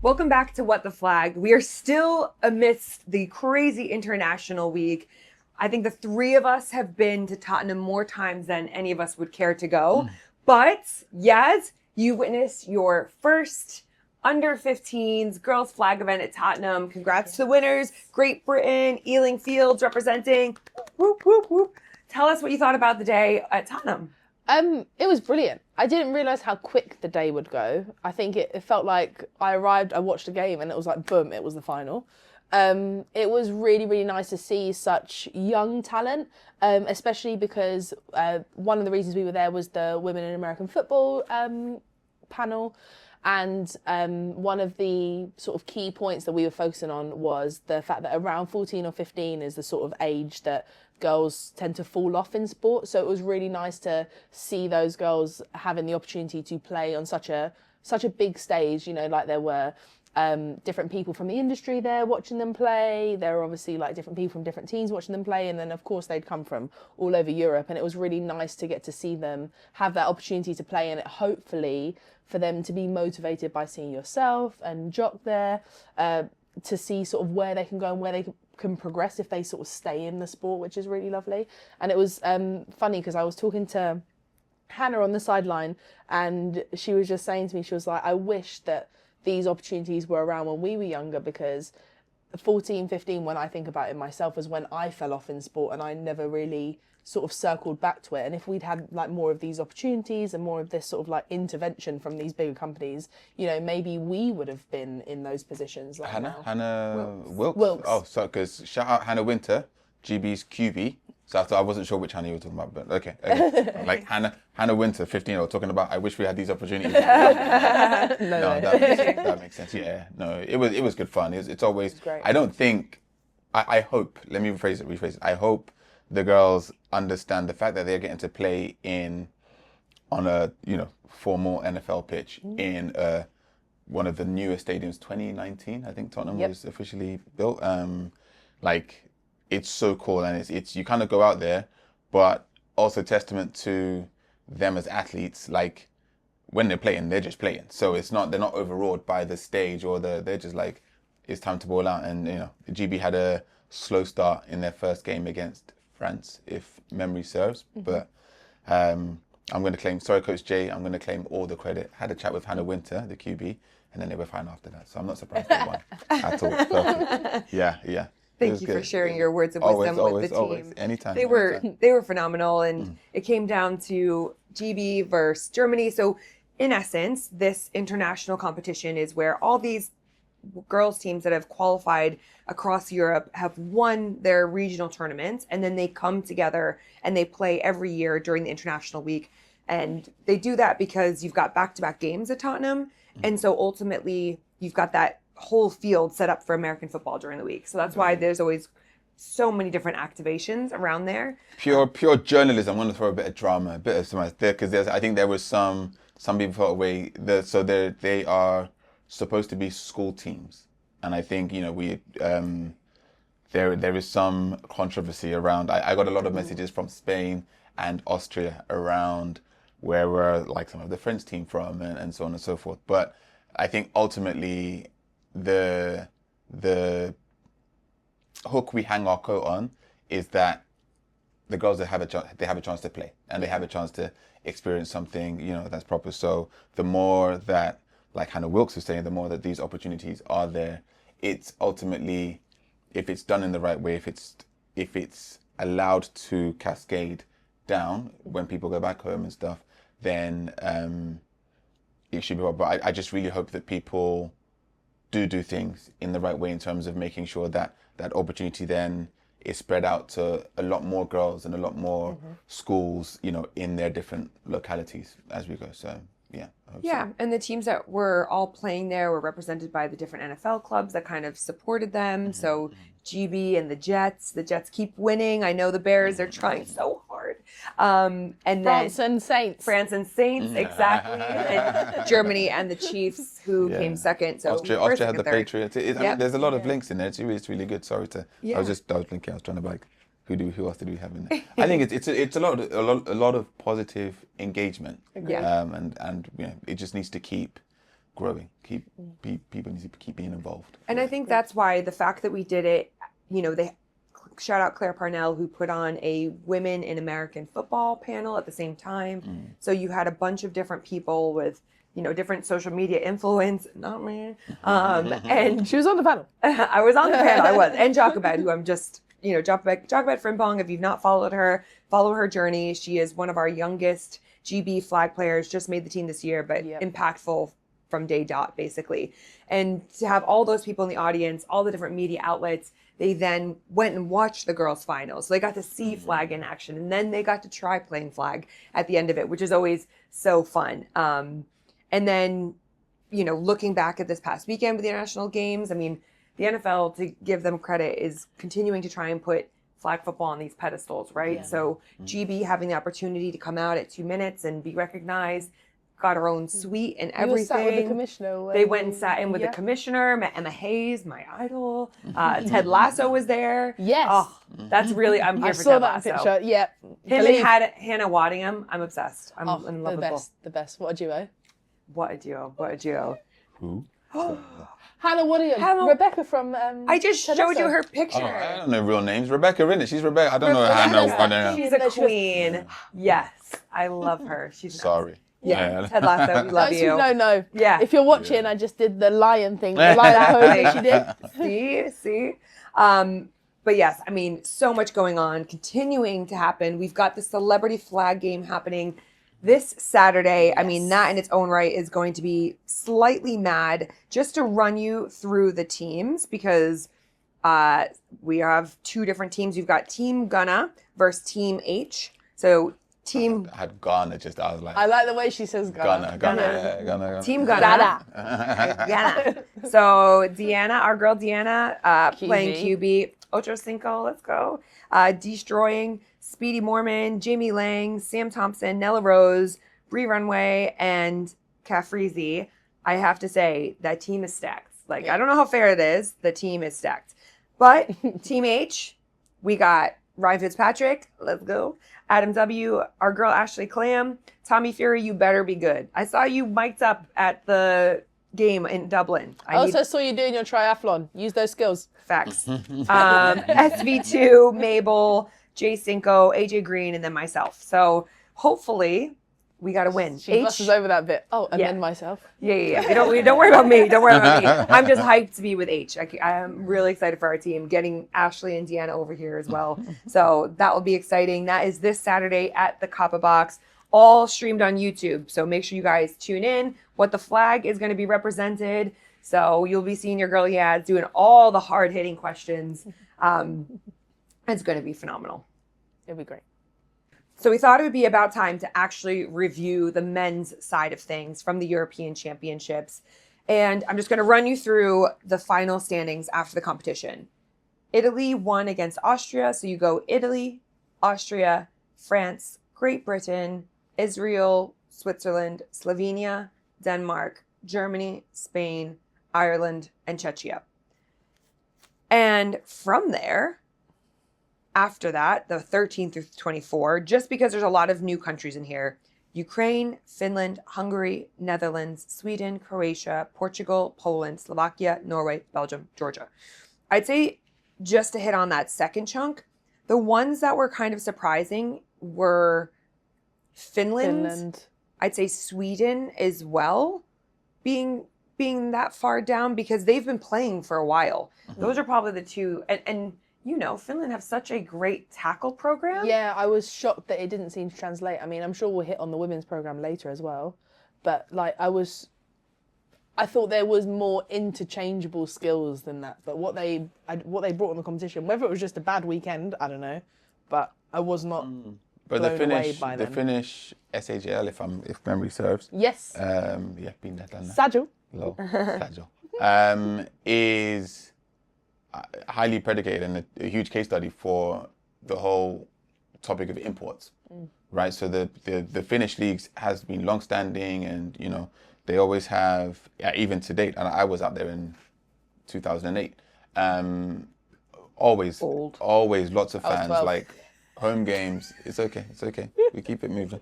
Welcome back to What the Flag. We are still amidst the crazy international week. I think the three of us have been to Tottenham more times than any of us would care to go. But Yaz, you witnessed your first under 15s girls flag event at Tottenham. Congrats to the winners. Great Britain, Ealing Fields representing. Whoop, whoop, whoop. Tell us what you thought about the day at Tottenham. It was brilliant. I didn't realise how quick the day would go. I think it felt like I arrived, I watched the game, and it was like, boom, it was the final. It was really, really nice to see such young talent, especially because one of the reasons we were there was the Women in American Football panel. And one of the sort of key points that we were focusing on was the fact that around 14 or 15 is the sort of age that girls tend to fall off in sport. So it was really nice to see those girls having the opportunity to play on such a big stage, you know, like there were different people from the industry there watching them play. There were obviously like different people from different teams watching them play. And then of course they'd come from all over Europe. And it was really nice to get to see them have that opportunity to play, and it hopefully for them to be motivated by seeing yourself and Jock there, to see sort of where they can go and where they can progress if they sort of stay in the sport, which is really lovely. And it was funny because I was talking to Hannah on the sideline, and she was just saying to me, she was like, I wish that these opportunities were around when we were younger, because 14, 15, when I think about it myself, was when I fell off in sport and I never really sort of circled back to it. And if we'd had like more of these opportunities and more of this sort of like intervention from these bigger companies, you know, maybe we would have been in those positions like Hannah Wilkes. Wilkes. Oh, so because shout out Hannah Winter, GB's QB. So I wasn't sure which Hannah you were talking about, but okay. Like Hannah Winter, 15-year-old, talking about, I wish we had these opportunities. No, that makes sense. Yeah, no, it was good fun. It's always. It's great. I don't think. I hope. Let me rephrase it. I hope the girls understand the fact that they're getting to play on a formal NFL pitch in one of the newest stadiums. 2019, I think Tottenham was officially built. It's so cool, and it's you kind of go out there, but also testament to them as athletes. Like when they're playing, they're just playing. So they're not overawed by the stage, or they're just like, it's time to ball out. And GB had a slow start in their first game against France, if memory serves. But I'm going to claim, sorry, Coach Jay, I'm going to claim all the credit. Had a chat with Hannah Winter, the QB, and then they were fine after that. So I'm not surprised they won at all. Perfect. Yeah. Thank you for sharing your words of wisdom with the team. Always, anytime. They were phenomenal, and it came down to GB versus Germany. So in essence, this international competition is where all these girls teams that have qualified across Europe have won their regional tournaments, and then they come together and they play every year during the international week. And they do that because you've got back-to-back games at Tottenham, and so ultimately you've got that whole field set up for American football during the week. So that's why there's always so many different activations around there. Pure journalism. I'm going to throw a bit of drama, a bit of something there, because I think there was some people felt away. So they are supposed to be school teams, and I think there is some controversy around. I got a lot of messages from Spain and Austria around where were like some of the French team from, and so on and so forth. But I think ultimately the hook we hang our coat on is that the girls, they have a chance to play, and they have a chance to experience something that's proper. So the more that, like Hannah Wilkes was saying, the more that these opportunities are there, it's ultimately, if it's done in the right way, if it's allowed to cascade down when people go back home and stuff, then it should be well. But I just really hope that people do things in the right way in terms of making sure that that opportunity then is spread out to a lot more girls and a lot more schools, in their different localities as we go. So yeah. Yeah, and the teams that were all playing there were represented by the different NFL clubs that kind of supported them. So GB and the Jets keep winning. I know the Bears are trying so hard. And France and Saints, exactly. And Germany and the Chiefs, who came second. So Austria had the Patriots. I mean, there's a lot of links in there. It's really good. Sorry to. I was blinking. I was trying to like, who else did we have in there? I think it's a lot of positive engagement. Yeah. And it just needs to keep growing. People need to keep being involved. And I think that's why the fact that we did it, they shout out Claire Parnell, who put on a Women in American Football panel at the same time. So you had a bunch of different people with, different social media influence, not me. And She was on the panel. I was on the panel, I was. And Jochebed, who I'm just, Jochebed Frimpong, if you've not followed her, follow her journey. She is one of our youngest GB flag players, just made the team this year, but impactful from day dot, basically. And to have all those people in the audience, all the different media outlets, they then went and watched the girls' finals. So they got to see flag in action, and then they got to try playing flag at the end of it, which is always so fun. And then, looking back at this past weekend with the international games, I mean, the NFL, to give them credit, is continuing to try and put flag football on these pedestals, right? Yeah. So GB having the opportunity to come out at 2 minutes and be recognized, got her own suite and everything. Sat with the commissioner. They went and sat in with the commissioner, met Emma Hayes, my idol. Ted Lasso was there. Yes. Oh, that's really, I'm here for Ted Lasso. Picture. Yeah. Him and Hannah Waddingham, I'm obsessed. I'm in love with both. The best. What a duo. What a duo. Who? Hannah Waddingham. Rebecca from I just Ted showed Lasso. you her picture. Oh, I don't know real names. Rebecca, innit? She's Rebecca. I don't know Hannah Waddingham. She's a queen. Yes. I love her. She's sorry. Yeah, Ted Lasso, we love you. No. Yeah. If you're watching, I just did the lion thing. The lion pose that she did. See? But yes, I mean, so much going on, continuing to happen. We've got the celebrity flag game happening this Saturday. Yes. I mean, that in its own right is going to be slightly mad. Just to run you through the teams, because we have 2 different teams. You've got Team Gunna versus Team H. So Team... I had Ghana just, I was like... I like the way she says Ghana. Ghana. Team Ghana. Ghana. So Deanna, our girl Deanna, playing QB. Ocho Cinco, let's go. Destroying Speedy Mormon, Jamie Lang, Sam Thompson, Nella Rose, Bree Runway, and Cafrizi. I have to say, that team is stacked. I don't know how fair it is. The team is stacked. But Team H, we got Ryan Fitzpatrick, let's go. Adam W., our girl Ashley Clam, Tommy Fury, you better be good. I saw you mic'd up at the game in Dublin. I also saw you doing your triathlon. Use those skills. Facts. SV2, Mabel, Jay Cinco, AJ Green, and then myself. So hopefully we got to win. She glosses over that bit. Oh, and then myself. Yeah. Don't worry about me. Don't worry about me. I'm just hyped to be with H. I'm really excited for our team, getting Ashley and Deanna over here as well. So that will be exciting. That is this Saturday at the Kappa Box, all streamed on YouTube. So make sure you guys tune in. What the flag is going to be represented. So you'll be seeing your girl Yaz doing all the hard-hitting questions. It's going to be phenomenal. It'll be great. So we thought it would be about time to actually review the men's side of things from the European Championships. And I'm just going to run you through the final standings after the competition. Italy won against Austria. So you go Italy, Austria, France, Great Britain, Israel, Switzerland, Slovenia, Denmark, Germany, Spain, Ireland, and Czechia. And from there, after that, the 13 through 24, just because there's a lot of new countries in here, Ukraine, Finland, Hungary, Netherlands, Sweden, Croatia, Portugal, Poland, Slovakia, Norway, Belgium, Georgia. I'd say, just to hit on that second chunk, the ones that were kind of surprising were Finland. I'd say Sweden as well, being that far down, because they've been playing for a while. Mm-hmm. Those are probably the two. And Finland have such a great tackle program. Yeah, I was shocked that it didn't seem to translate. I mean, I'm sure we'll hit on the women's program later as well. But I thought there was more interchangeable skills than that. But what they brought in the competition, whether it was just a bad weekend, I don't know. But I was not But blown away by them. The Finnish SHL, if memory serves. Yes. Been there, done that. Sajal. Hello, Sajal. Is highly predicated and a huge case study for the whole topic of imports, right? So the Finnish leagues has been long-standing, and they always have, even to date. And I was out there in 2008. Always lots of fans, like home games. It's okay. We keep it moving.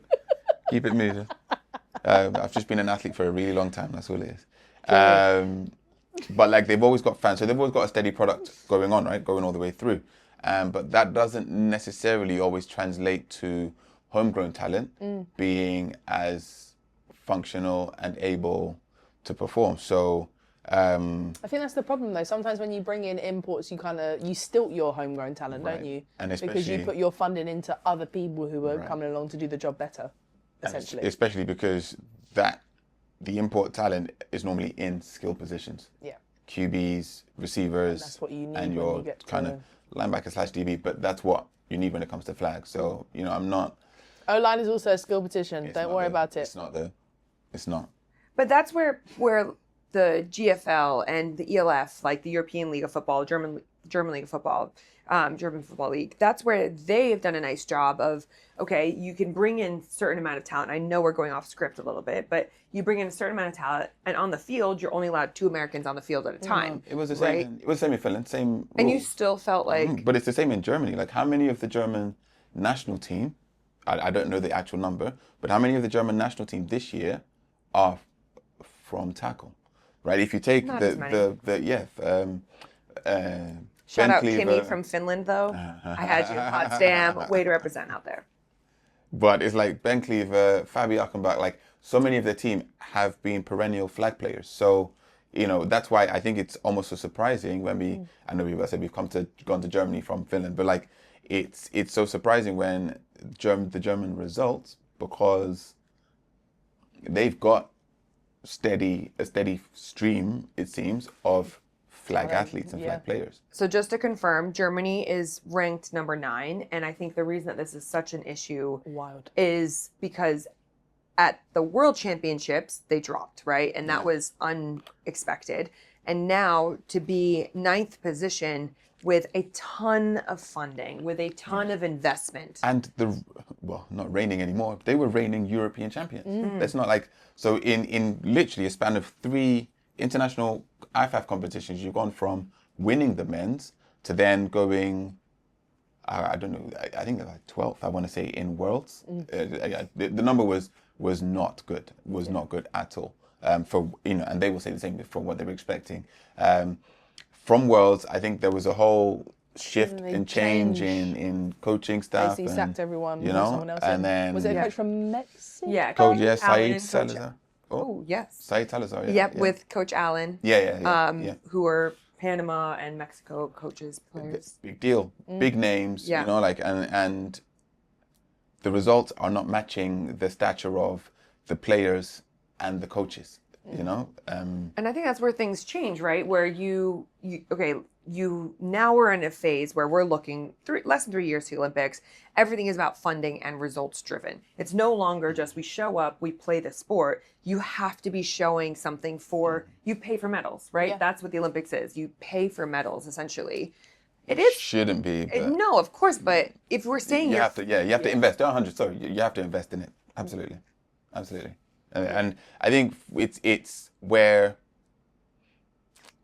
I've just been an athlete for a really long time. That's all it is. But like they've always got fans, so they've always got a steady product going on, right? Going all the way through. But that doesn't necessarily always translate to homegrown talent being as functional and able to perform. So I think that's the problem though. Sometimes when you bring in imports, you stilt your homegrown talent, Right. don't you? And because you put your funding into other people who are Right. coming along to do the job better, essentially. especially because the import talent is normally in skill positions. Yeah. QBs, receivers, That's what you need and when your you get to kind of linebacker / DB. But that's what you need when it comes to flag. So I'm not. O-line is also a skill position. Don't worry about it. It's not. But that's where the GFL and the ELF, like the European League of Football, German League of Football, German Football League, that's where they've done a nice job of, okay, you can bring in a certain amount of talent. I know we're going off script a little bit, but you bring in a certain amount of talent, and on the field, you're only allowed 2 Americans on the field at a time. It was the same. right? It was the same in Finland. Same. And you rules. still felt like, But it's the same in Germany. Like how many of the German national team? I don't know the actual number, but how many of the German national team this year are from tackle? Right. If you take Not as many. Shout out Kimmy from Finland, though. I had you in Potsdam, way to represent out there. But it's like Ben Cleaver, Fabi Achenbach, like so many of their team have been perennial flag players. So, that's why I think it's almost so surprising when I know I said we've gone to Germany from Finland, but like it's so surprising when the German results, because they've got a steady stream, it seems, of flag athletes and flag players. So just to confirm, Germany is ranked number 9, and I think the reason that this is such an issue is because at the World Championships they dropped, right? And that was unexpected. And now to be 9th position with a ton of funding, with a ton of investment. And not reigning anymore. They were reigning European champions. That's not like, so in literally a span of 3 international IFAF competitions, you've gone from winning the men's to then going, I don't know, I think they're like 12th, I want to say, in Worlds. The number was not good, not good at all. And they will say the same for what they were expecting. From Worlds, I think there was a whole shift and change in coaching staff. Basically sacked everyone, someone else and in. then Was it a coach from Mexico? Yeah, Coach, Alan Said and Salazar. Oh, yes. Said Salazar, Yep, with Coach Allen. Yeah. Who are Panama and Mexico coaches, players. Big deal. Big names, and the results are not matching the stature of the players and the coaches, And I think that's where things change, right? Where you now we're in a phase where we're looking less than 3 years to the Olympics. Everything is about funding and results driven. It's no longer just we show up, we play the sport. You have to be showing something you pay for medals, right? Yeah. That's what the Olympics is. You pay for medals, essentially. It is. Shouldn't be. No, of course, but if we're saying you have to invest. 100. Sorry, you have to invest in it. Absolutely. And I think it's where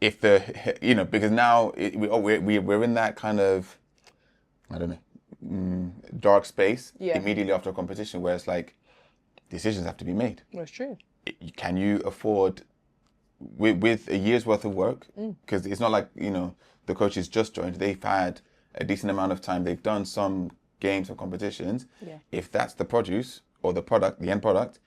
if because now we're in that kind of, I don't know, dark space immediately after a competition where it's like decisions have to be made. That's true. Can you afford with a year's worth of work? Because it's not like the coaches just joined. They've had a decent amount of time. They've done some games or competitions. Yeah. If that's the produce or the product, the end product,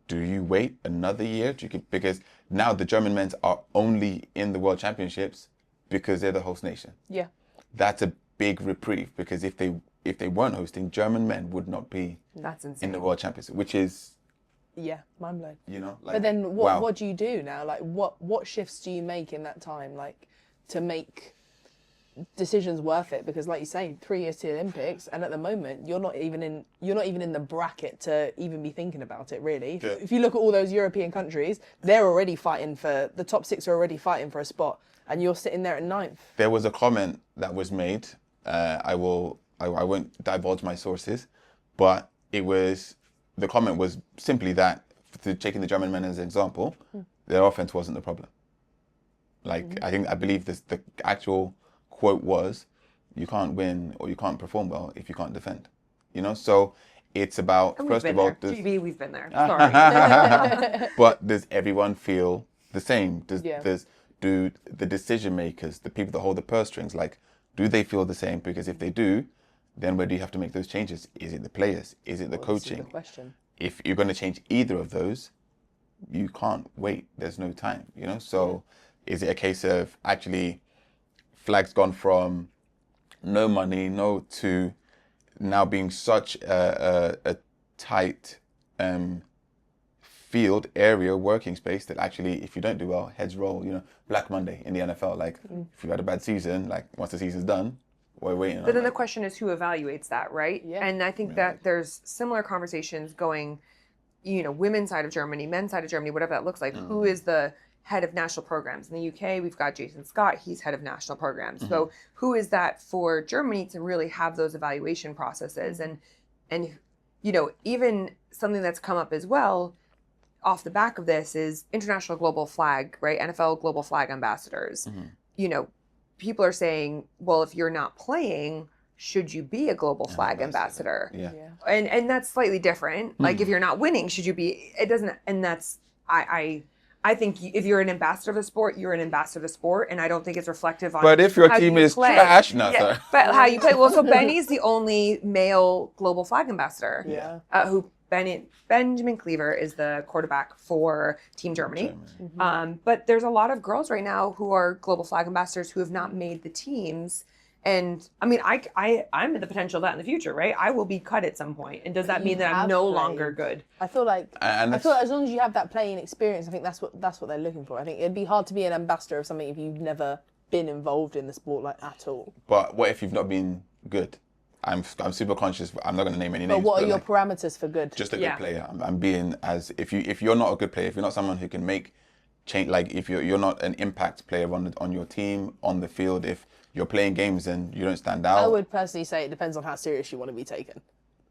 do you wait another year? Because now the German men are only in the World Championships because they're the host nation. Yeah. That's a big reprieve, because if they weren't hosting, German men would not be in the World Championships, which is mind blown. But then what do you do now? Like what shifts do you make in that time, like to make decisions worth it? Because like you say, 3 years to the Olympics, and at the moment you're not even in the bracket to even be thinking about it, really. Yeah. If you look at all those European countries, they're already fighting for the top 6 are already fighting for a spot, and you're sitting there at 9th. There was a comment that was made. I won't divulge my sources, but the comment was simply that, taking the German men as an example, their offense wasn't the problem. Like I believe the actual quote was, you can't win or you can't perform well if you can't defend. So It's about, And first we've of been all, there. does, GB, we've been there. Sorry. but does everyone feel the same? Yeah. Do the decision makers, the people that hold the purse strings, like, do they feel the same? Because if they do, then where do you have to make those changes? Is it the players? Is it the Well, this is coaching? the question. If you're going to change either of those, you can't wait. There's no time, you know? So is it a case of actually flag's gone from no money, no, to now being such a tight field area working space that actually, if you don't do well, heads roll, you know, Black Monday in the NFL, like if you had a bad season, like once the season's done, we're waiting. But then the question is who evaluates that, right? Yeah. And I think that there's similar conversations going, you know, women's side of Germany, men's side of Germany, whatever that looks like. Who is the head of national programs? In the UK, we've got Jason Scott. He's head of national programs. So who is that for Germany to really have those evaluation processes? And you know, even something that's come up as well off the back of this is international global flag, right? NFL global flag ambassadors. You know, people are saying, well, if you're not playing, should you be a global flag ambassador? Yeah. And that's slightly different. Like if you're not winning, should you be? It doesn't. And that's I think if you're an ambassador of the sport, you're an ambassador of the sport, and I don't think it's reflective on. But if your how team you is play. trash, no, sorry. But how you play. Well, so Benny's the only male global flag ambassador. Yeah. Who Benjamin Cleaver is the quarterback for Team Germany. But there's a lot of girls right now who are global flag ambassadors who have not made the teams. And I mean, I'm the potential of that in the future, right? I will be cut at some point. And does that mean that I'm no longer good? I feel like And I feel like as long as you have that playing experience, I think that's what they're looking for. I think it'd be hard to be an ambassador of something if you've never been involved in the sport like at all. But what if you've not been good? I'm super conscious. I'm not going to name any names. But what are your like, parameters for good? just a good player. I'm being as if you're not a good player, if you're not someone who can make change, like if you're not an impact player on your team on the field, if you're playing games and you don't stand out. I would personally say it depends on how serious you want to be taken.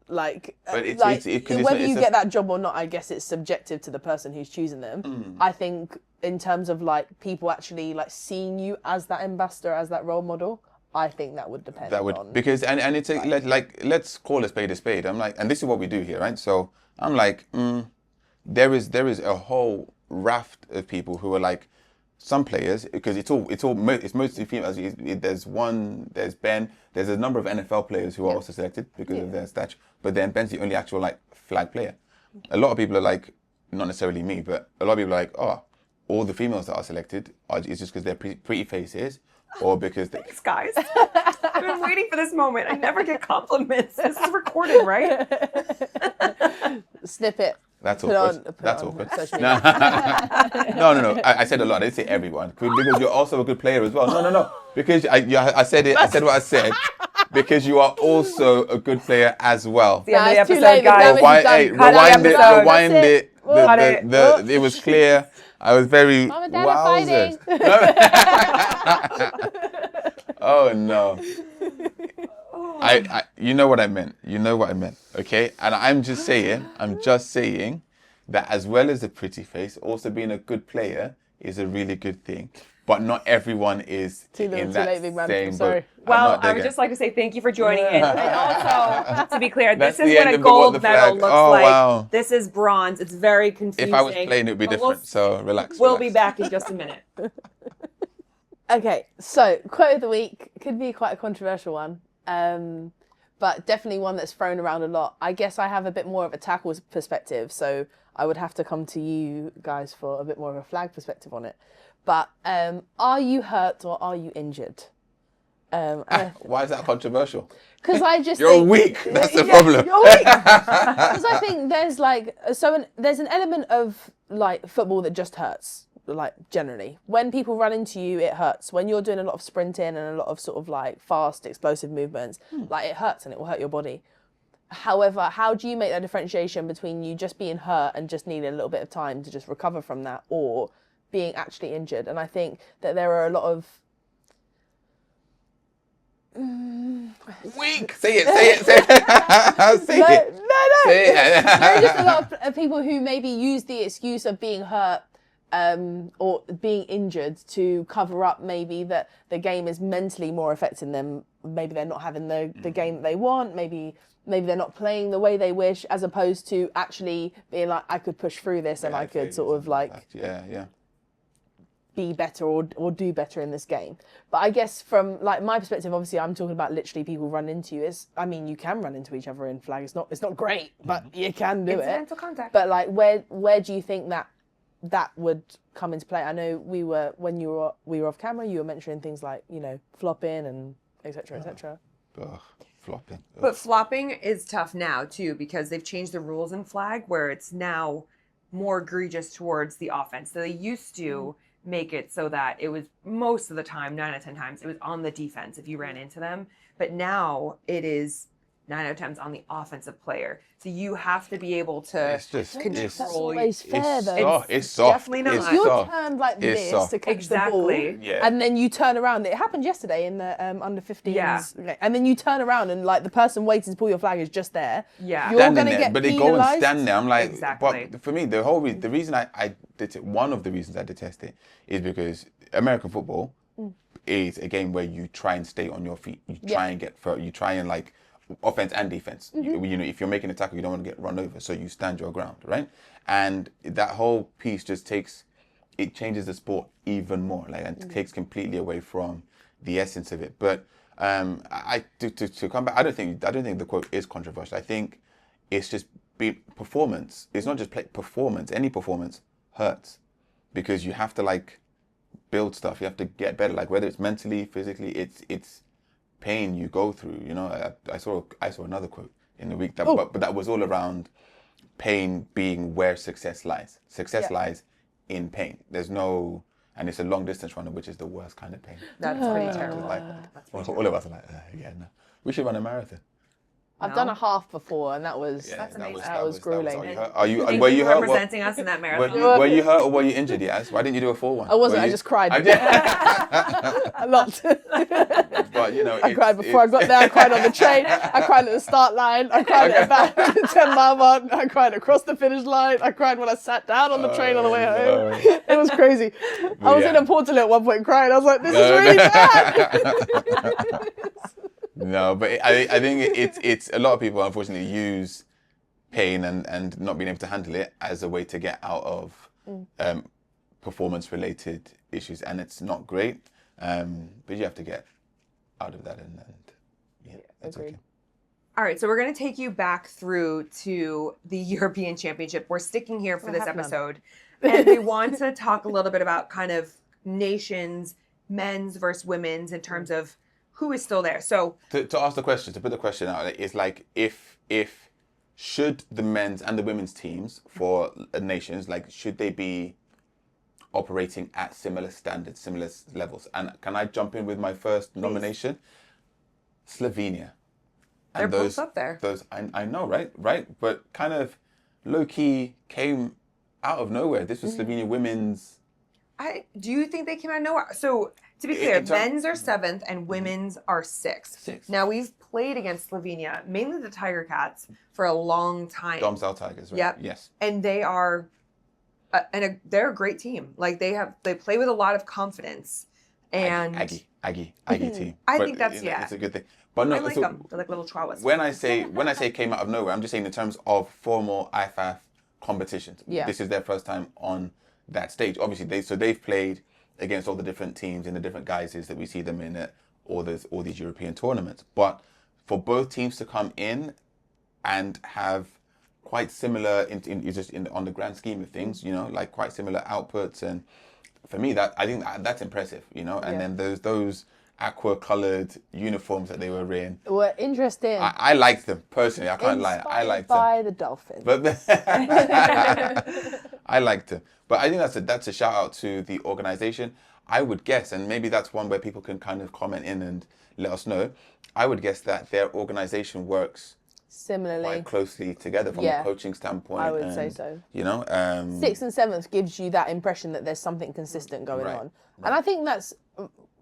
Like, But it's whether you get that job or not, I guess it's subjective to the person who's choosing them. I think in terms of like people actually like seeing you as that ambassador, as that role model, I think that would depend. That would on, because and it's like let's call a spade a spade. I'm like, and this is what we do here, right? So I'm like, there is a whole raft of people who are like. Some players, because it's mostly females. There's Ben, there's a number of NFL players who are also selected because of their stature. But then Ben's the only actual like flag player. A lot of people are like, not necessarily me, but a lot of people are like, oh, all the females that are selected is just because they're pretty faces, or because they. Thanks, guys. I've been waiting for this moment. I never get compliments. This is recorded, right? Snip it. That's Put awkward. on That's awkward. social media. No. I said a lot. I didn't say everyone because you're also a good player as well. No. Because I said it. I said what I said because you are also a good player as well. The end of the It's too episode, late, the guys. damage is done. Rewind it. episode. Rewind That's it. it. Cut it. It was clear. I was very Mom and Dad are wowzers. Oh no. You know what I meant. Okay? And I'm just saying that as well as a pretty face, also being a good player is a really good thing. But not everyone is in that late, big man. same I'm sorry. boat. Well, I would just like to say thank you for joining in. And also, to be clear, That's this is the what end a of the what gold the medal flag. looks Oh, like. wow. This is bronze. It's very confusing. If I was playing, it would be But different. So relax. We'll be back in just a minute. Okay, so quote of the week could be quite a controversial one, but definitely one that's thrown around a lot. I guess I have a bit more of a tackle perspective, so I would have to come to you guys for a bit more of a flag perspective on it. But are you hurt or are you injured? Why is that controversial? Because I just You're think, weak. That's the problem. You're weak. Because I think there's there's an element of like football that just hurts. Like generally, when people run into you, it hurts. When you're doing a lot of sprinting and a lot of sort of like fast, explosive movements, like it hurts and it will hurt your body. However, how do you make that differentiation between you just being hurt and just needing a little bit of time to just recover from that, or being actually injured? And I think that there are a lot of Weak. Say it. Say it. No. Say it. There are just a lot of people who maybe use the excuse of being hurt or being injured to cover up maybe that the game is mentally more affecting them. Maybe they're not having the game that they want. Maybe maybe they're not playing the way they wish, as opposed to actually being like, I could push through this and I could sort of like be better or do better in this game. But I guess from like my perspective, obviously I'm talking about literally people run into you. I mean, you can run into each other in flag. It's not great, but you can do Incidental contact. But like, where do you think that would come into play? I know we were off camera, you were mentioning things like, you know, flopping and etc. etc. Flopping. But flopping is tough now too, because they've changed the rules in flag where it's now more egregious towards the offense. So they used to make it so that it was most of the time, 9 out of 10 times, it was on the defense if you ran into them. But now it is 9 out of 10 on the offensive player. So you have to be able to control. That's always fair, though. It's soft. Definitely not. If you're turned like this to catch the ball, and then you turn around. It happened yesterday in the under 15s. Yeah. And then you turn around and like the person waiting to pull your flag is just there. Yeah. You're going to get but they go and stand there. I'm like, exactly. But for me, the reason I did it, one of the reasons I detest it is because American football is a game where you try and stay on your feet. You try and get further. You try and like offense and defense. You know, if you're making a tackle, you don't want to get run over, so you stand your ground, right? And that whole piece just changes the sport even more, like, and takes completely away from the essence of it. But to come back, I don't think the quote is controversial. I think it's just performance. It's not just performance. Any performance hurts because you have to like build stuff. You have to get better, like whether it's mentally, physically. It's pain you go through, you know. I saw another quote in the week but that was all around pain being where success lies. Success lies in pain. And it's a long distance runner, which is the worst kind of pain. That's pretty terrible. Like, all of us are like, no. We should run a marathon. I've done a half before, and that was grueling. Were you hurt? Representing us in that marathon. Were you hurt or were you injured, Yaz? Why didn't you do a full one? I wasn't. I just cried. A lot. But you know, I cried before I got there. I cried on the train. I cried at the start line. I cried at about the 10-mile mark. I cried across the finish line. I cried when I sat down on the train on the way home. It was crazy. I was in a Portal at one point crying. I was like, this is really bad. No, but I think it's a lot of people unfortunately use pain and not being able to handle it as a way to get out of performance related issues, and it's not great. But you have to get out of that, and that's okay. All right, so we're going to take you back through to the European Championship. We're sticking here for this episode, and we want to talk a little bit about kind of nations, men's versus women's, in terms of who is still there. So to ask the question, to put the question out, it's like if should the men's and the women's teams for nations, like, should they be operating at similar standards, similar levels? And can I jump in with my first nomination? Slovenia. They're both up there. Those I know, right? But kind of low key came out of nowhere. This was Slovenia women's. Do you think they came out of nowhere? So to be clear, men's are 7th and women's are 6th. Now we've played against Slovenia, mainly the Tiger Cats, for a long time. Domsdale Tigers, right? Yep. Yes. And they are, they're a great team. Like they play with a lot of confidence. And Aggie team. I think that's it's a good thing. But no, I like them. They're like little chihuahuas. When I say came out of nowhere, I'm just saying in terms of formal IFAF competitions. Yeah. This is their first time on that stage. Obviously, they've played against all the different teams in the different guises that we see them in at all these European tournaments. But for both teams to come in and have quite similar on the grand scheme of things, you know, like quite similar outputs, and for me I think that's impressive, you know. And then those aqua-coloured uniforms that they were in were interesting. I liked them personally. I can't lie. I liked them. By the Dolphins. But I liked them. But I think that's a shout out to the organisation. I would guess, and maybe that's one where people can kind of comment in and let us know. I would guess that their organisation works similarly, quite closely together from a coaching standpoint. I would say so. You know, 6th and 7th gives you that impression that there's something consistent going on, and I think that's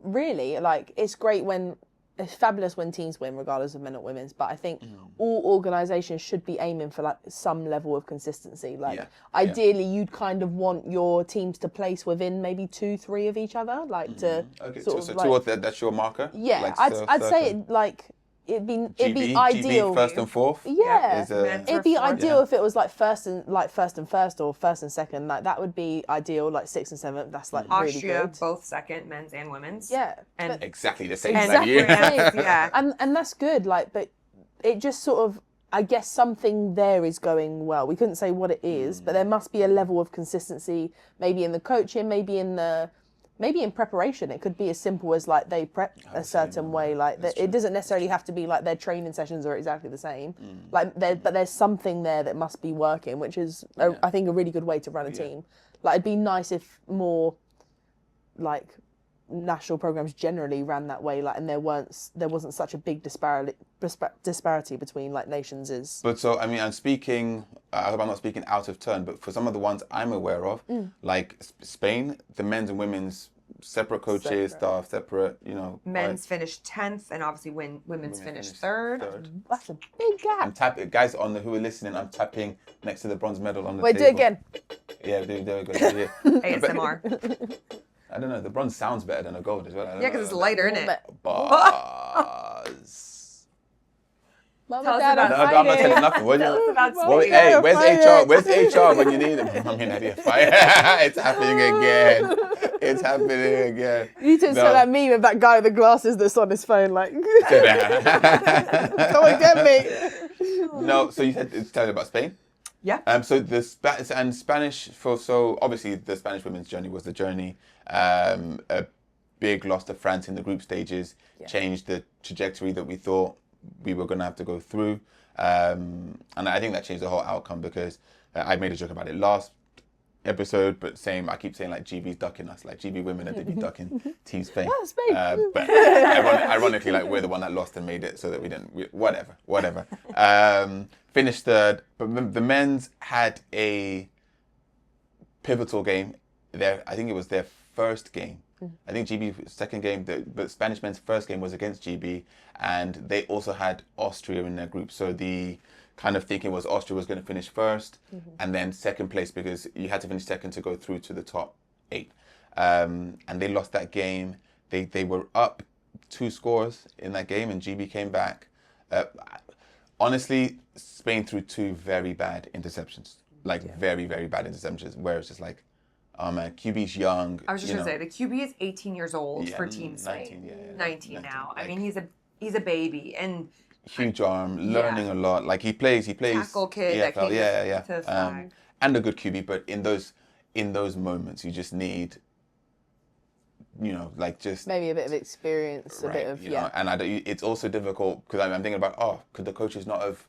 really, like, it's great when it's fabulous when teams win, regardless of men or women's. But I think all organisations should be aiming for like some level of consistency. Like ideally, you'd kind of want your teams to place within maybe 2-3 of each other, like to okay. sort So of like, that's your marker. Yeah, like, I'd say it, like it'd be ideal. GB first and fourth. Yeah, Men's it'd be fourth. ideal if it was like first and first or first and second. Like that would be ideal. Like sixth and seventh. That's like really Austria, good. both second, men's and women's. Yeah, and Exactly the same. exactly. yeah. And that's good. Like, but it just sort of, I guess something there is going well. We couldn't say what it is, but there must be a level of consistency. Maybe in the coaching, maybe in preparation. It could be as simple as like they prep a certain way. Like it doesn't necessarily have to be like their training sessions are exactly the same. But there's something there that must be working, which is I think a really good way to run a team. Like it'd be nice if more like national programs generally ran that way. Like and there wasn't such a big disparity between like nations. But so I mean, I hope I'm not speaking out of turn, but for some of the ones I'm aware of, like Spain, the men's and women's separate coaches, staff, separate, Men's finished 10th, and obviously women's finished third. That's a big gap. I'm tapping, guys who are listening, I'm tapping next to the bronze medal on the Wait, table. do it again. Yeah, there we go. Yeah. ASMR. I don't know, the bronze sounds better than a gold as well. Yeah, because it's lighter, isn't it? Buzz. Mama, Tell us Dad, about I'm No, I'm not fighting. telling nothing. Tell us about Well, Spain. hey, where's Fire HR? Where's HR when you need them? I'm in idea fire. It's happening again. It's happening again. You need to insert that meme of that guy with the glasses that's on his phone, like, come and get me. No, so you said it's telling about Spain? Yeah. So the Spanish so obviously the Spanish women's journey was the journey. A big loss to France in the group stages changed the trajectory that we thought we were going to have to go through, and I think that changed the whole outcome because I made a joke about it last episode, but I keep saying like GB's ducking us, like GB women are ducking Team Spain. Oh, Spain. But ironically, like we're the one that lost and made it, so that we didn't. Whatever. Finished third, but the men's had a pivotal game. I think it was their first game. I think GB's second game, but Spanish men's first game was against GB, and they also had Austria in their group. So the kind of thinking was Austria was going to finish first and then second place because you had to finish second to go through to the top 8. And they lost that game. They were up 2 scores in that game, and GB came back. Honestly, Spain threw 2 very bad interceptions, very, very bad interceptions, where it's just like, oh man, QB's young. I was just going to say, the QB is 18 years old for Team Spain. 19 now. Like, I mean, he's a baby. And huge arm, learning a lot. Like he plays tackle kid that came to the flag. And a good QB, but in those moments, you just need, just maybe a bit of experience, right, a bit of And it's also difficult because I'm thinking about could the coaches not have,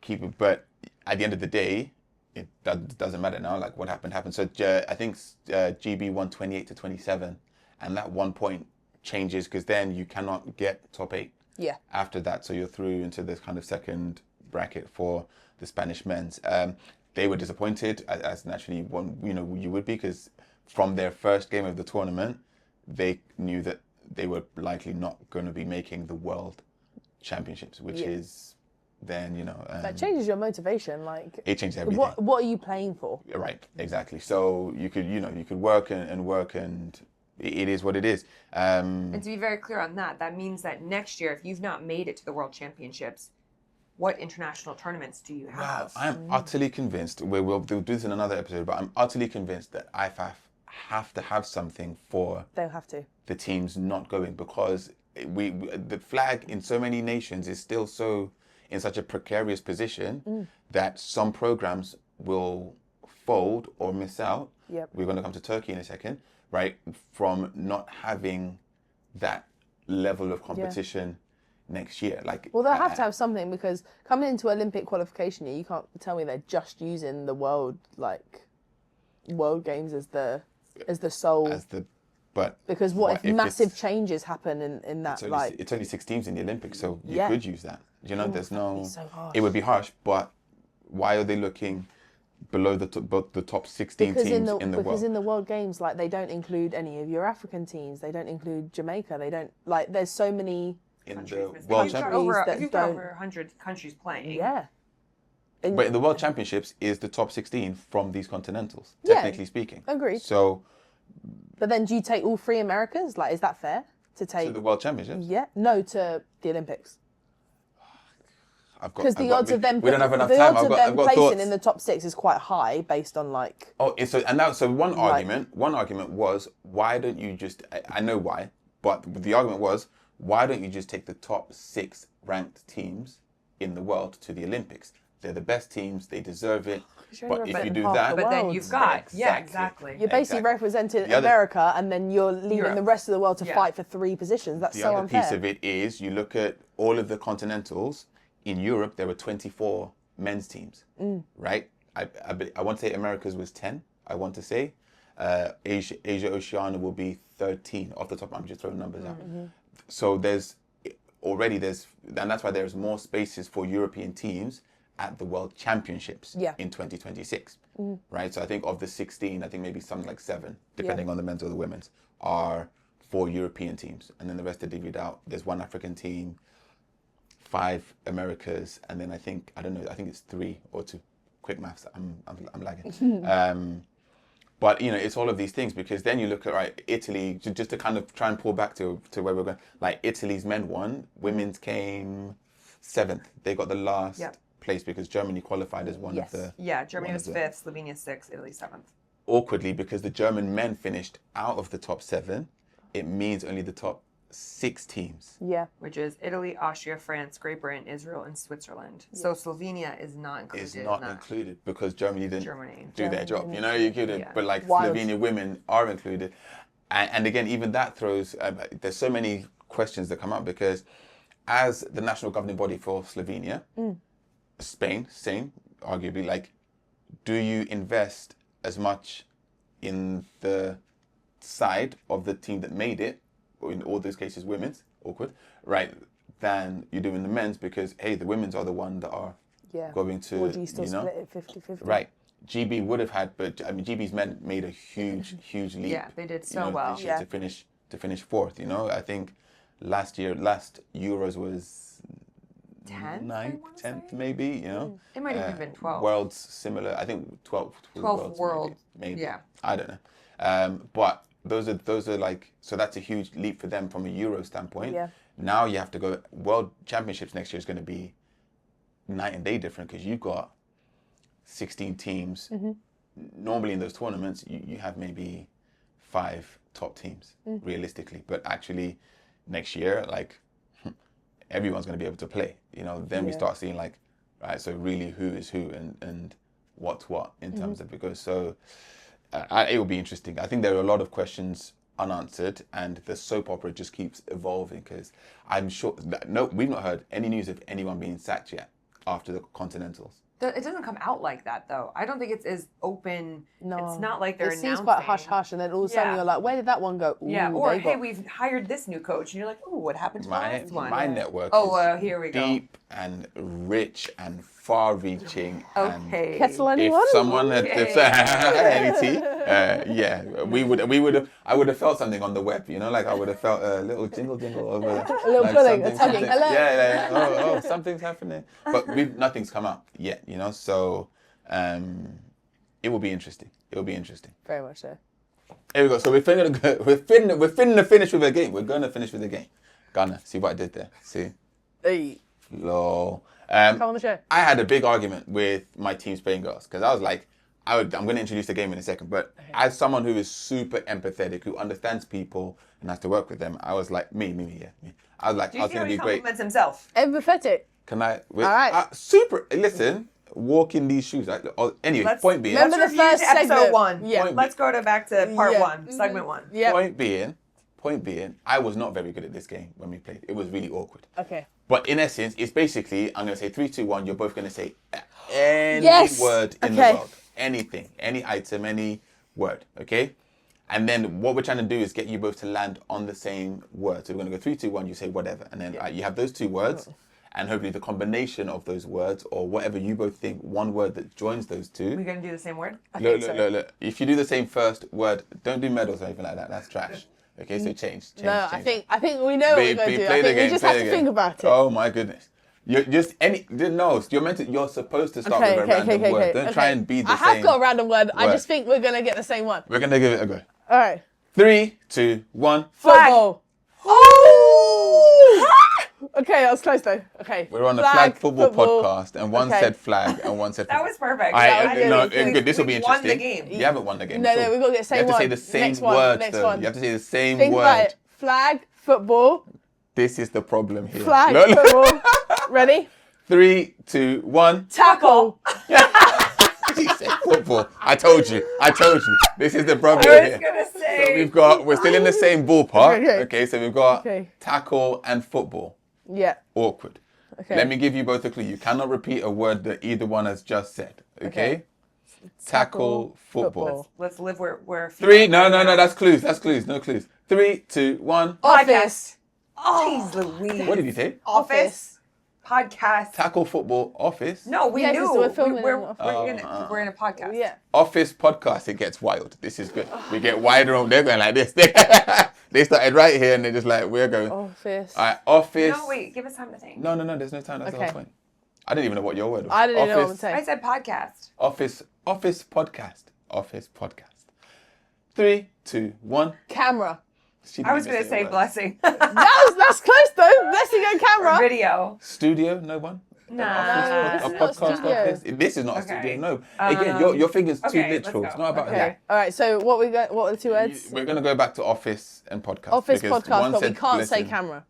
keep it? But at the end of the day, it doesn't matter now. Like what happened. So I think GB won 28-27, and that 1 point changes because then you cannot get top 8. Yeah. After that, so you're through into this kind of second bracket for the Spanish men's. They were disappointed, as naturally you would be, because from their first game of the tournament, they knew that they were likely not going to be making the World Championships, which is then that changes your motivation. Like it changes everything. What are you playing for? Right, exactly. So you could work and work and. It is what it is. And to be very clear on that means that next year, if you've not made it to the World Championships, what international tournaments do you have? Wow, I'm utterly convinced, we'll do this in another episode, but I'm utterly convinced that IFAF have to have something for They'll have to. The teams not going, because the flag in so many nations is still in such a precarious position that some programs will fold or miss out. Yep. We're going to come to Turkey in a second. Right, from not having that level of competition next year. Well, they'll have to have something, because coming into Olympic qualification year, you can't tell me they're just using the world games as the sole. Because what if massive changes happen in that? It's only 6 teams in the Olympics, so you could use that. There's no. So harsh. It would be harsh, but why are they looking below the top 16 teams in the world? Because in the World Games, they don't include any of your African teams. They don't include Jamaica. They don't there's so many the World Championships. You've got over 100 countries playing. Yeah. But in the World Championships is the top 16 from these continentals, technically speaking. Agreed. So. But then do you take all 3 Americas? Is that fair to take. To the World Championships? Yeah, no, to the Olympics. Because the odds of them, we don't have enough the time. odds of them placing thoughts. in the top 6 is quite high based on like. Oh, so one argument was, why don't you just? I know why, but the argument was, why don't you just take the top 6 ranked teams in the world to the Olympics? They're the best teams. They deserve it. But if you do that, but then you've got exactly. You're basically representing America, and then you're leaving the rest of the world to fight for 3 positions. That's so unfair. The other piece of it is, you look at all of the continentals. In Europe, there were 24 men's teams, right? I want to say America's was 10, I want to say. Asia Oceania will be 13. Off the top, I'm just throwing numbers out. So and that's why there's more spaces for European teams at the World Championships in 2026, right? So I think of the 16, I think maybe something like 7, depending on the men's or the women's, are for European teams. And then the rest are divvied out. There's 1 African team, 5 Americas, and then I think it's 3 or 2. Quick maths, I'm lagging. But it's all of these things, because then you look at Italy, just to kind of try and pull back to where we're going. Like Italy's men won, women's came 7th. They got the last place because Germany qualified as one of the. Yeah, Germany was 5th, Slovenia 6th, Italy 7th. Awkwardly, because the German men finished out of the top 7, it means only the top 6 teams. Yeah. Which is Italy, Austria, France, Great Britain, Israel, and Switzerland. Yeah. So Slovenia is not included. It's not included because Germany didn't do their job. You could, but like Slovenia women are included. And again, even that throws, there's so many questions that come up, because as the national governing body for Slovenia, Spain, same, arguably, like, do you invest as much in the side of the team that made it, or in all those cases women's, awkward, right, than you do in the men's, because, hey, the women's are the one that are going to, or do you still split it 50-50? Right. GB would have had, but I mean, GB's men made a huge leap. Yeah, they did so well. To finish 4th. I think last Euros was 10th maybe. It might have even been 12th. Worlds similar. I think 12th world. Maybe. Yeah. I don't know. But those are like, so that's a huge leap for them from a Euro standpoint. Yeah. Now you have to go. World Championships next year is going to be night and day different, because you've got 16 teams. Normally in those tournaments, you have maybe 5 top teams, realistically. But actually, next year, like, everyone's going to be able to play. Then we start seeing, like, right, so really who is who and what's what in terms of it goes. So it will be interesting. I think there are a lot of questions unanswered, and the soap opera just keeps evolving, because I'm sure that, we've not heard any news of anyone being sacked yet after the Continentals. It doesn't come out like that, though. I don't think it's as open. No. It's not like they're announcing. It seems quite hush-hush, and then all of a sudden you're like, where did that one go? Ooh, or, hey, we've hired this new coach. And you're like, ooh, what happened to the last one? My network is here we go. deep and rich and far-reaching. Okay. Kettle anyone? If someone had any tea, I would have felt something on the web, like I would have felt a little jingle over there. A little pulling, a tugging. Yeah, something's happening. But nothing's come out yet, so it will be interesting. Very much so. Here we go. So we're finna finish with a game. We're gonna finish with a game. Ghana, see what I did there? See? Hey. Lol. Come on the show. I had a big argument with my team Spain girls, because I was like, I'm going to introduce the game in a second, but as someone who is super empathetic, who understands people and has to work with them, I was like, me. I was like, I was going to be great. He compliments himself. Empathetic. Can I? All right. Super. Listen, walk in these shoes. Anyway, point being. Remember the first episode segment. 1. Yeah. Let's go back to part 1, segment 1. Yeah. Point being, I was not very good at this game when we played. It was really awkward. Okay. But in essence, it's basically, I'm going to say 3, 2, 1. You're both going to say any word in the world. Anything, any item, any word, okay? And then what we're trying to do is get you both to land on the same word. So we're going to go 3, 2, 1, you say whatever. And then you have those 2 words. And hopefully the combination of those words, or whatever you both think, one word that joins those 2. We're going to do the same word? Look. If you do the same first word, don't do medals or anything like that. That's trash. Okay, so change. No, I think we know what we're going to do. I think we just have to think about it. Oh my goodness. You're you're supposed to start with a random word. Don't try and be the same. I have got a random word. I just think we're going to get the same one. We're going to give it a go. All right. 3, 2, 1. Football. Oh! Okay, that was close though. Okay. We're on the Flag Football podcast, and one said flag and one said That was perfect. good. This will be We've interesting. won the game. You haven't won the game. No, at all. we've got to get the same You have to one. say the same Next one, words, next though. one. You have to say the same Think word. about it. Flag, football, This is the problem here. flag, No, no. football. Ready? 3, 2, 1. Tackle. He said football. I told you. This is the problem I was here. gonna So say. we're still in the same ballpark. Okay. Okay, so we've got Okay. tackle and football. Yeah. Awkward. Okay. Let me give you both a clue. You cannot repeat a word that either one has just said. Okay? Tackle, football. Let's live where. 3, no, that's clues. No clues. 3, 2, 1. Office. Jeez Louise. What did you say? Office. Podcast. Tackle, football, office. No, we Yeah, knew. 'cause we're filming We're in in a podcast. Yeah. Office podcast. It gets wild. This is good. We get wider on. They're going like this. They started right here and they're just like, we're going. Office. All right, office. No, wait. Give us time to think. No, there's no time. That's the Okay. whole point. I didn't even know what your word was. I didn't know what I'm Office, saying. I said podcast. Office podcast. Office podcast. 3, 2, 1. Camera. She I was didn't gonna even say a word. blessing. That's close though. Blessing and camera. Video. Studio, no one? Nah. This A is not podcast studio. office? This is not a Okay. studio, no. Again, your finger's too okay, let's literal. go. It's not about Okay. that. All right. So what are the two words? We're going to go back to office and podcast. Office because podcast, one but we said can't say blessing. camera.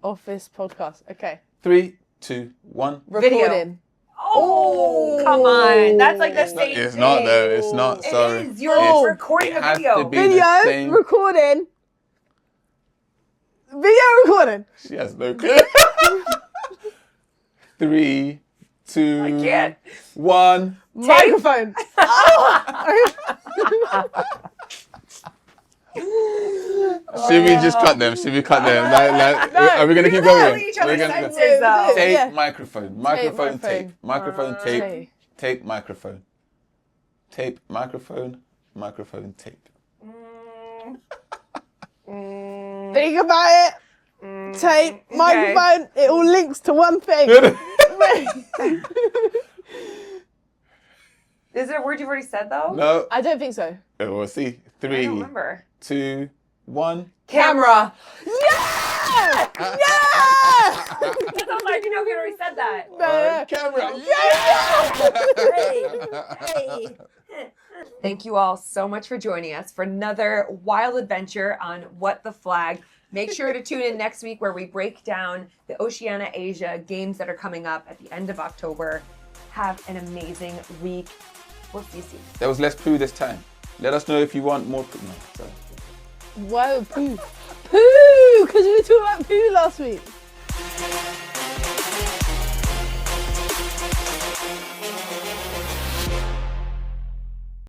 Office podcast. Okay. 3, 2, 1. Video. Recording. Oh, come on. That's like the It's not, same it's not thing. though. It's not. It Sorry. is. You're Oh. recording It a has video. to be Video. the same. Recording. Video recording. She has no clue. 3, 2, I can't. 1. Microphone. Should we just cut them? Should we cut them? Are we going to keep We're going? telling each other We're gonna go. sentences, though. Tape, Yeah. microphone. Microphone, tape. Microphone, tape. Okay. Tape, microphone. Tape, microphone. Microphone, tape. Think about it. Tape, microphone. It all links to one thing. Is it a word you've already said, though? No. I don't think so. We'll see. I 3, don't remember. 2, 1. Camera. Yeah! Yeah! Because I'm like, you already said that. Camera. Thank you all so much for joining us for another wild adventure on What the Flag. Make sure to tune in next week where we break down the Oceania Asia games that are coming up at the end of October. Have an amazing week. We'll see you soon. There was less poo this time. Let us know if you want more poo. No, sorry. Whoa, poo. Poo! Because we were talking about poo last week.